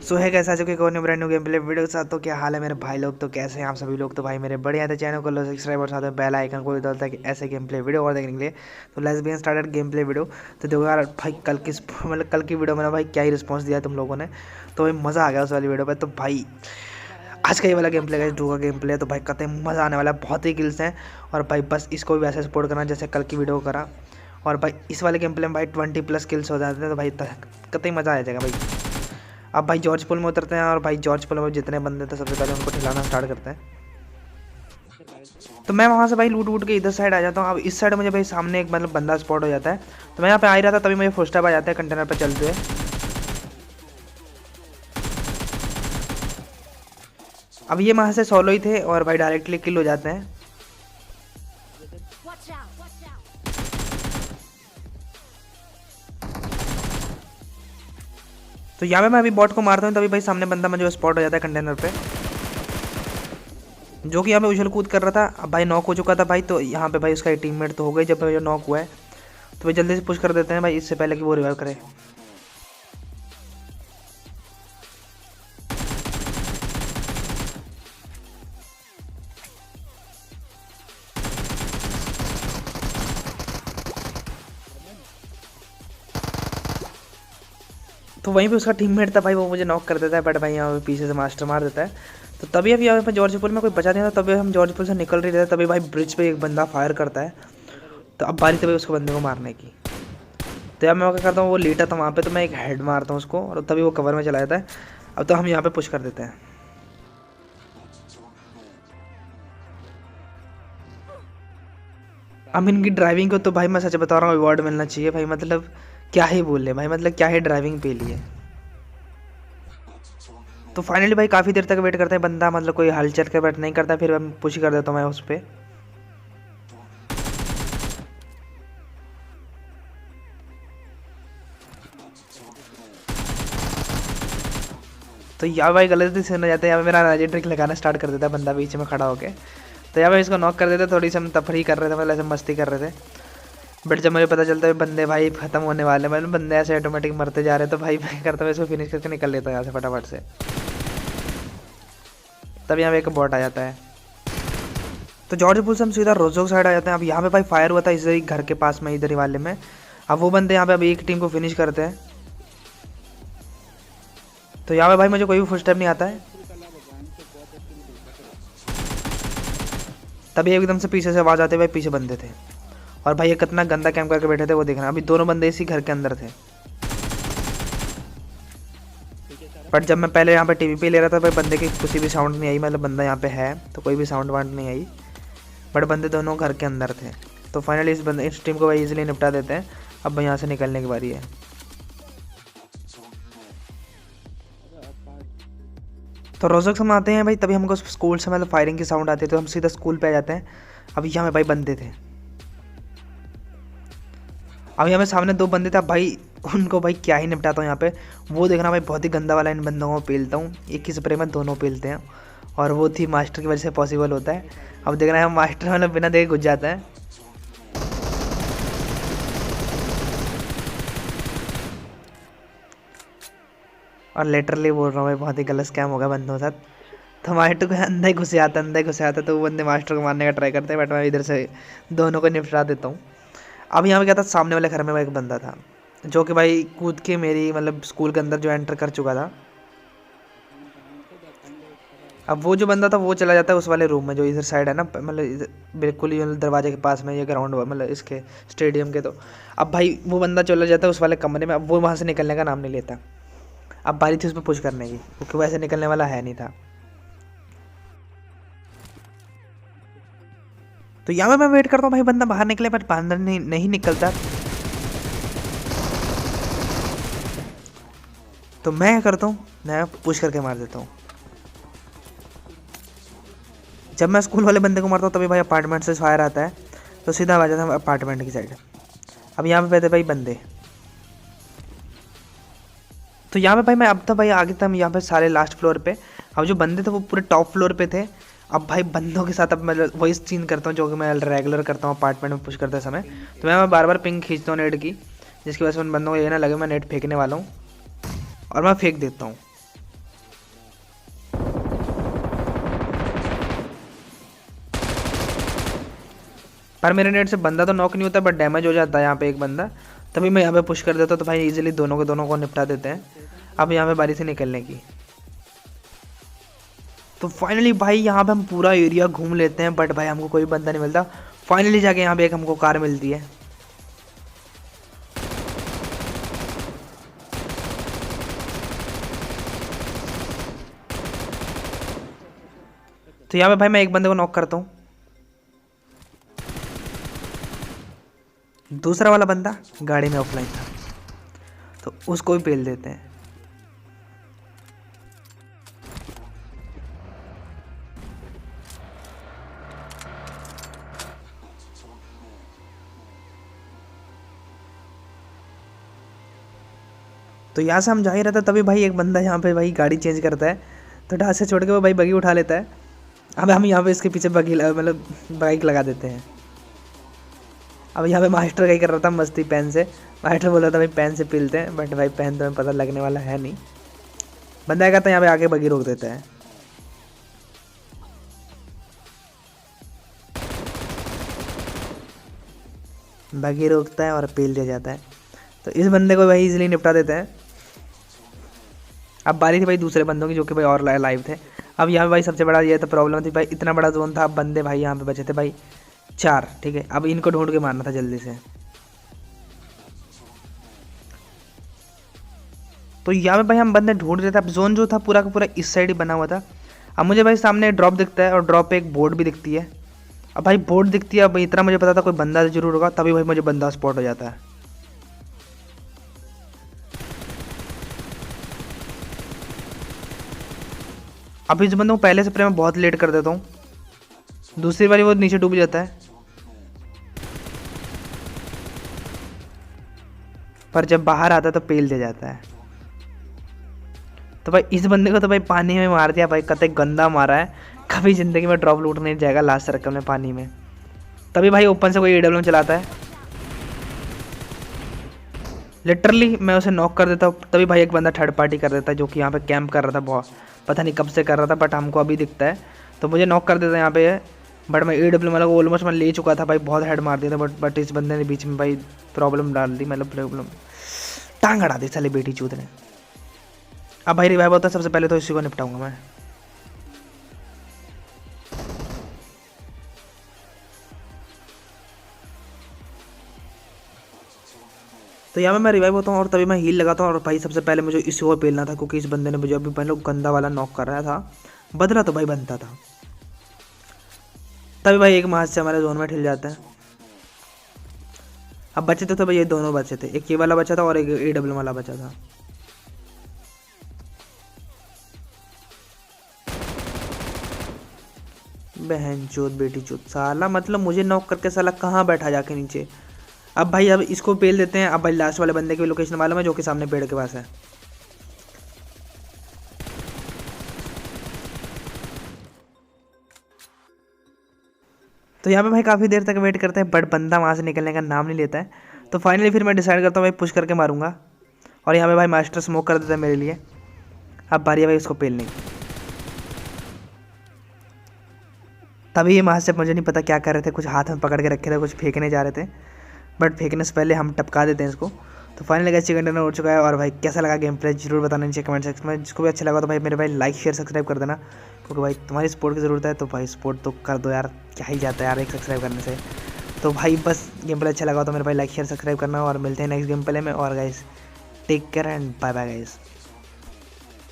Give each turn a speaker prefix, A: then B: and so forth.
A: सो है कैसा जो कि कौन brand new game play video के साथ। तो क्या हाल है मेरे भाई लोग, तो कैसे हैं आप सभी लोग। तो भाई मेरे बढ़िया थे, चैनल को लो सब्सक्राइब और साथ में बेल आइकन को भी दबाता है कि ऐसे गेम प्ले वीडियो और देखने के लिए। तो let's begin started game play video. तो देखो यार भाई कल की वीडियो में ना भाई क्या ही रिस्पॉन्स दिया तुम लोगों ने, तो भाई मज़ा आ गया उस वाली वीडियो पर। तो भाई आज का ये वाला गेम प्ले का डू का गेम प्ले, तो भाई कतई मज़ा आने वाला है, बहुत ही किल्स हैं। और भाई बस इसको भी वैसे सपोर्ट करना जैसे कल की वीडियो को करा। और भाई इस वाले गेम प्ले में भाई 20+ किल्स हो जाते हैं, तो भाई कतई मज़ा आ जाएगा भाई। अब भाई जॉर्ज पुल में उतरते हैं और भाई जॉर्ज पुल में जितने बंदे थे सबसे पहले उनको ठिलाना स्टार्ट करते हैं। तो मैं वहाँ से भाई लूट वूट के इधर साइड आ जाता हूँ। अब इस साइड मुझे भाई सामने एक मतलब बंदा स्पॉट हो जाता है, तो मैं यहाँ पे आ ही रहा था तभी मुझे फुल स्टेप आ जाता है कंटेनर पे चलते हुए। अब ये वहाँ से सोलो ही थे और भाई डायरेक्टली किल हो जाते हैं। तो यहाँ पे मैं अभी बॉट को मारता हूँ तभी भाई सामने बंदा मुझे स्पॉट हो जाता है कंटेनर पे, जो कि यहाँ पे उछल कूद कर रहा था। अब भाई नॉक हो चुका था भाई, तो यहाँ पे भाई उसका टीममेट तो हो गई जब भाई नॉक हुआ है, तो भाई जल्दी से पुश कर देते हैं भाई इससे पहले कि वो रिवाइव करे। तो वहीं पे उसका टीममेट था भाई, वो मुझे नॉक कर देता है, बट भाई यहाँ पे पीछे से मास्टर मार देता है। तो तभी अभी यहाँ पे जॉर्ज पुल में कोई बचा नहीं था, तभी हम जॉर्ज पुल से निकल रहे थे, तभी भाई ब्रिज पे एक बंदा फायर करता है। तो अब बारी तभी उसको बंदे को मारने की। तो यार मैं क्या करता हूँ, वो लेटा था वहाँ पे, तो मैं एक हेड मारता हूँ उसको और तभी वो कवर में चला जाता है। अब तो हम यहाँ पे पुश कर देते हैं। अब इनकी ड्राइविंग को तो भाई मैं सच बता रहा हूँ अवार्ड मिलना चाहिए भाई, मतलब क्या ही बोले भाई, मतलब क्या ही ड्राइविंग पे लिए। तो फाइनली भाई काफ़ी देर तक वेट करते हैं, बंदा मतलब कोई हलचल कर वेट नहीं करता, फिर हम पुश कर देता हूँ मैं उस पर। तो यहाँ भाई गलती से न जाते हैं, यहाँ मेरा राजी ट्रिक लगाना स्टार्ट कर देता है बंदा बीच में खड़ा होके। तो यहाँ भाई इसको नॉक कर देते, थोड़ी सी हम तफरी कर रहे थे, मतलब ऐसे मस्ती कर रहे थे। बट जब मुझे पता चलता है बंदे भाई खत्म होने वाले, मतलब बंदे ऐसे ऑटोमेटिक मरते जा रहे हैं, तो भाई मैं करता हूँ इसको फिनिश करके निकल लेता हूँ यहाँ से फटाफट से। तब यहाँ पे एक बॉट आ जाता है। तो जॉर्ज पुल से हम सीधा रोजो साइड आ जाते हैं। अब यहाँ पे भाई फायर हुआ था इधर ही घर के पास में, इधर ही वाले में। अब वो बंदे यहाँ पे अभी एक टीम को फिनिश करते हैं। तो यहाँ पे भाई मुझे कोई भी फुल स्टेप नहीं आता है, तभी एकदम से पीछे से आवाज़ आते भाई पीछे बंदे थे। और भाई ये कितना गंदा कैंप करके बैठे थे वो देखना। अभी दोनों बंदे इसी घर के अंदर थे, बट जब मैं पहले यहाँ पे टीवी ले रहा था भाई बंदे की किसी भी साउंड नहीं आई, मतलब बंदा यहाँ पे है तो कोई भी साउंड वाउंड नहीं आई, बट बंदे दोनों घर के अंदर थे। तो फाइनली इस टीम को भाई इजीली निपटा देते हैं। अब भाई यहाँ से निकलने की बारी है। तो रोजक हम आते हैं भाई, तभी हमको स्कूल से मतलब फायरिंग की साउंड आती है, तो हम सीधा स्कूल पे आ जाते हैं। अब यहाँ पे भाई बंदे थे, अब यहाँ पे सामने दो बंदे थे। अब भाई उनको भाई क्या ही निपटाता हूँ यहाँ पे। वो देखना भाई बहुत ही गंदा वाला इन बंदों को पेलता हूँ, एक ही स्प्रे में दोनों पेलते हैं, और वो थी मास्टर की वजह से पॉसिबल होता है। अब देखना है मास्टर मतलब बिना देखे घुस जाता है। और लेटरली बोल रहा हूँ भाई बहुत ही गलत स्कैम होगा बंदों के साथ। तो मास्टर को अंदर ही घुसे आता, अंदर घुसे आता, तो वो बंदे मास्टर को मारने का ट्राई करते हैं, बट मैं इधर से दोनों को निपटा देता हूँ। अब यहाँ पे क्या था, सामने वाले घर में एक बंदा था जो कि भाई कूद के मेरी मतलब स्कूल के अंदर जो एंटर कर चुका था। अब वो जो बंदा था वो चला जाता है उस वाले रूम में जो इधर साइड है ना, मतलब बिल्कुल ही दरवाजे के पास में, ये ग्राउंड मतलब इसके स्टेडियम के। तो अब भाई वो बंदा चला जाता है उस वाले कमरे में। अब वो वहाँ से निकलने का नाम नहीं लेता। अब बारी थी उसमें पुश करने की, क्योंकि वैसे निकलने वाला है नहीं था। तो यहाँ पे मैं वेट करता हूँ भाई बंदा बाहर निकले, बट बाहर नहीं निकलता। तो मैं क्या करता हूँ, मैं पुश करके मार देता हूँ। जब मैं स्कूल वाले बंदे को मारता हूँ तभी भाई अपार्टमेंट से फायर आता है, तो सीधा आ जाता हूँ अपार्टमेंट की साइड। अब यहाँ पे थे भाई बंदे। तो यहाँ पे भाई मैं अब तो भाई आगे था यहाँ पे सारे लास्ट फ्लोर पे। अब जो बंदे थे वो पूरे टॉप फ्लोर पे थे। अब भाई बंदों के साथ अब मैं वही सीन करता हूँ जो कि मैं रेगुलर करता हूँ अपार्टमेंट में पुश करते समय। तो मैं बार बार पिंग खींचता हूँ नेट की, जिसकी वजह से उन बंदों को ये ना लगे मैं नेट फेंकने वाला हूँ, और मैं फेंक देता हूँ। पर मेरे नेट से बंदा तो नॉक नहीं होता बट डैमेज हो जाता है यहाँ पे एक बंदा। तभी मैं यहाँ पे पुश कर देता हूँ, तो भाई इजीली दोनों के दोनों को निपटा देते हैं। अब यहाँ पे बारी से निकलने की। तो फाइनली भाई यहाँ पे हम पूरा एरिया घूम लेते हैं बट भाई हमको कोई बंदा नहीं मिलता। फाइनली जाके यहाँ पे एक हमको कार मिलती है। तो यहाँ पे भाई मैं एक बंदे को नॉक करता हूँ। दूसरा वाला बंदा गाड़ी में ऑफलाइन था, तो उसको भी पेल देते हैं। तो यहाँ से हम जा ही रहता, तभी भाई एक बंदा यहाँ पे भाई गाड़ी चेंज करता है, तो ढास से छोड़ के वो भाई बगी उठा लेता है। अब हम यहाँ पे इसके पीछे बगी मतलब बाइक लगा देते हैं। अब यहाँ पे मास्टर क्या कर रहा था मस्ती पेन से। मास्टर बोल रहा था भाई पेन से पीलते हैं, बट भाई पेन तो हमें पता लगने वाला है नहीं। बंदा कहता है यहाँ पे आके बगी रोक देता है। बगी रोकता है और पील दिया जाता है, तो इस बंदे को भाई इजीली निपटा देते हैं। अब बारी थी भाई दूसरे बंदों की, जो कि भाई और लाइव थे। अब यहाँ पे भाई सबसे बड़ा ये तो प्रॉब्लम थी भाई, इतना बड़ा जोन था। अब बंदे भाई यहाँ पे बचे थे भाई 4, ठीक है। अब इनको ढूंढ के मारना था जल्दी से। तो यहाँ पे भाई हम बंदे ढूंढ रहे थे। अब जोन जो था पूरा का पूरा इस साइड ही बना हुआ था। अब मुझे भाई सामने ड्रॉप दिखता है और ड्रॉप पे एक बोर्ड भी दिखती है। अब भाई बोर्ड दिखती है, अब इतना मुझे पता था कोई बंदा जरूर होगा, तभी भाई मुझे बंदा स्पॉट हो जाता है। अब इस बंदे को पहले से मैं बहुत लेट कर देता हूँ, दूसरी बारी वो नीचे डूब जाता है। पर जब बाहर आता है तो पेल दिया जाता है। तो भाई इस बंदे को तो भाई पानी में मार दिया भाई, कतई गंदा मारा है। कभी ज़िंदगी में ड्रॉप लूट नहीं जाएगा लास्ट सर्कल में पानी में। तभी भाई ओपन से कोई एडब्ल्यू चलाता है, लिटरली मैं उसे नॉक कर देता हूँ। तभी भाई एक बंदा थर्ड पार्टी कर देता है, जो कि यहाँ पे कैंप कर रहा था, बहुत पता नहीं कब से कर रहा था, बट हमको अभी दिखता है। तो मुझे नॉक कर देता है यहाँ पे। बट मैं एडब्ल्यू मतलब ऑलमोस्ट मैं ले चुका था भाई, बहुत हेड मार दिया था। बट इस बंदे ने बीच में भाई प्रॉब्लम डाल दी, मतलब प्रॉब्लम टांग अड़ा दी साले बेटी चूत ने। अब भाई रिवाइव होता है, सबसे पहले तो इसी को निपटाऊंगा मैं। तो यहाँ पे मैं रिवाइव होता हूँ और तभी मैं हील लगाता हूँ। और भाई सबसे पहले मुझे इसी को पेलना था, क्योंकि इस बंदे ने मुझे अभी पहले गंदा वाला नॉक कर रहा था। बदला तो भाई बनता था। तभी भाई एक मास से हमारे जोन में ठिल जाता है। अब बचे थे तो भाई ये दोनों बचे थे, एक ये वाला बचा था और एक एडब्ल्यू वाला बचा था। बहन चोद बेटी चोद साला, मतलब मुझे नॉक करके साला कहाँ बैठा जाके नीचे। अब भाई अब इसको पेल देते हैं। अब भाई लास्ट वाले बंदे की लोकेशन मालूम है, जो कि सामने पेड़ के पास है। तो यहाँ पे भाई काफ़ी देर तक वेट करते हैं, बट बंदा वहाँ से निकलने का नाम नहीं लेता है। तो फाइनली फिर मैं डिसाइड करता हूँ भाई पुश करके मारूंगा। और यहाँ पे भाई मास्टर स्मोक कर देता है मेरे लिए। अब बारी है भाई उसको पेलने की। तभी ये वहाँ से मुझे नहीं पता क्या कर रहे थे, कुछ हाथ में पकड़ के रखे थे, कुछ फेंकने जा रहे थे, बट फेंकने से पहले हम टपका देते हैं इसको। तो फाइनली गाइस चिकन डिनर हो चुका है। और भाई कैसा लगा गेम प्ले जरूर बताना नीचे कमेंट सेक्शन में। जिसको भी अच्छा लगा तो भाई मेरे भाई लाइक शेयर सब्सक्राइब कर देना, क्योंकि भाई तुम्हारी सपोर्ट की ज़रूरत है। तो भाई सपोर्ट तो कर दो यार, क्या ही जाता है यार एक सब्सक्राइब करने से। तो भाई बस गेम प्ले अच्छा लगा तो मेरे भाई लाइक शेयर सब्सक्राइब करना, और मिलते हैं नेक्स्ट गेम प्ले में। और guys take care and bye bye guys.